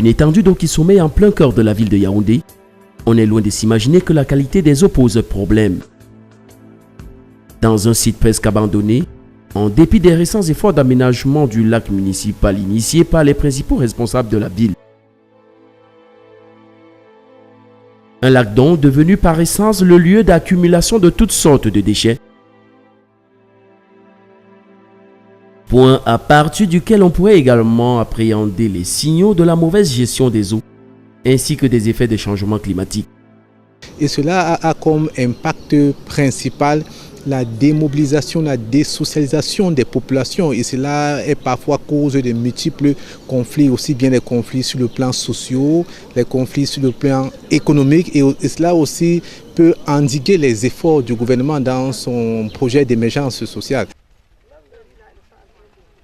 Une étendue d'eau qui sommeille en plein cœur de la ville de Yaoundé. On est loin de s'imaginer que la qualité des eaux pose problème. Dans un site presque abandonné, en dépit des récents efforts d'aménagement du lac municipal initiés par les principaux responsables de la ville. Un lac donc devenu par essence le lieu d'accumulation de toutes sortes de déchets. Point à partir duquel on pourrait également appréhender les signaux de la mauvaise gestion des eaux, ainsi que des effets des changements climatiques. Et cela a comme impact principal la démobilisation, la désocialisation des populations. Et cela est parfois cause de multiples conflits, aussi bien les conflits sur le plan social, les conflits sur le plan économique. Et cela aussi peut endiguer les efforts du gouvernement dans son projet d'émergence sociale.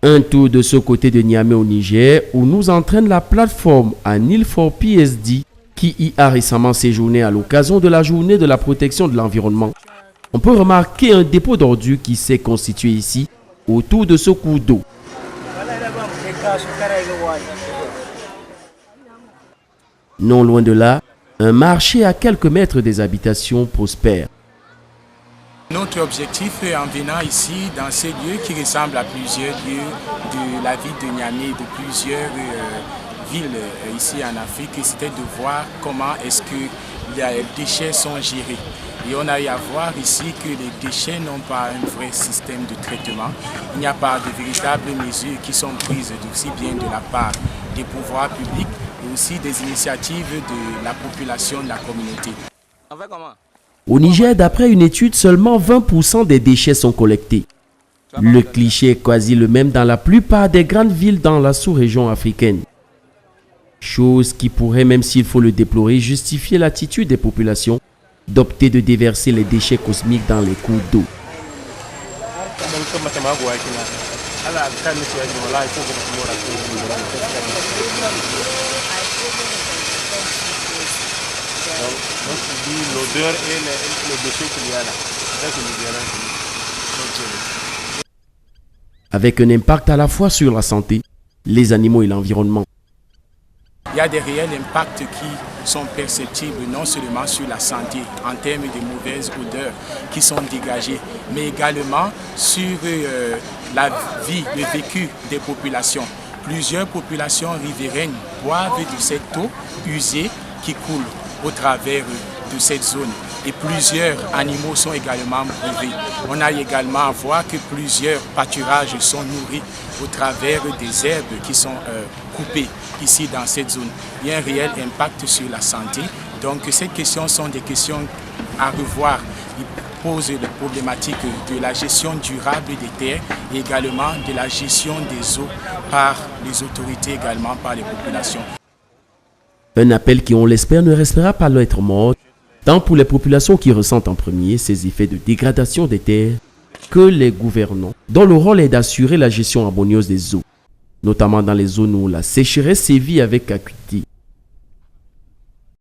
Un tour de ce côté de Niamey au Niger où nous entraîne la plateforme Anil for PSD qui y a récemment séjourné à l'occasion de la journée de la protection de l'environnement. On peut remarquer un dépôt d'ordures qui s'est constitué ici autour de ce cours d'eau. Non loin de là, un marché à quelques mètres des habitations prospère. Notre objectif en venant ici, dans ces lieux qui ressemblent à plusieurs lieux de la ville de Niamey, de plusieurs villes ici en Afrique, c'était de voir comment est-ce que les déchets sont gérés. Et on a eu à voir ici que les déchets n'ont pas un vrai système de traitement. Il n'y a pas de véritables mesures qui sont prises aussi bien de la part des pouvoirs publics et aussi des initiatives de la population, de la communauté. Au Niger, d'après une étude, seulement 20% des déchets sont collectés. Le cliché est quasi le même dans la plupart des grandes villes dans la sous-région africaine. Chose qui pourrait, même s'il faut le déplorer, justifier l'attitude des populations d'opter de déverser les déchets cosmiques dans les cours d'eau. L'odeur et les déchets qu'il y a là, c'est le dérange. Avec un impact à la fois sur la santé, les animaux et l'environnement. Il y a des réels impacts qui sont perceptibles non seulement sur la santé en termes de mauvaises odeurs qui sont dégagées, mais également sur la vie, le vécu des populations. Plusieurs populations riveraines boivent de cette eau usée qui coule au travers de cette zone. Et plusieurs animaux sont également brûlés. On a également à voir que plusieurs pâturages sont nourris au travers des herbes qui sont coupées ici dans cette zone. Il y a un réel impact sur la santé. Donc ces questions sont des questions à revoir. Ils posent la problématique de la gestion durable des terres et également de la gestion des eaux par les autorités, également par les populations. Un appel qui, on l'espère, ne restera pas lettre morte, tant pour les populations qui ressentent en premier ces effets de dégradation des terres, que les gouvernants, dont le rôle est d'assurer la gestion harmonieuse des eaux, notamment dans les zones où la sécheresse sévit avec acuité.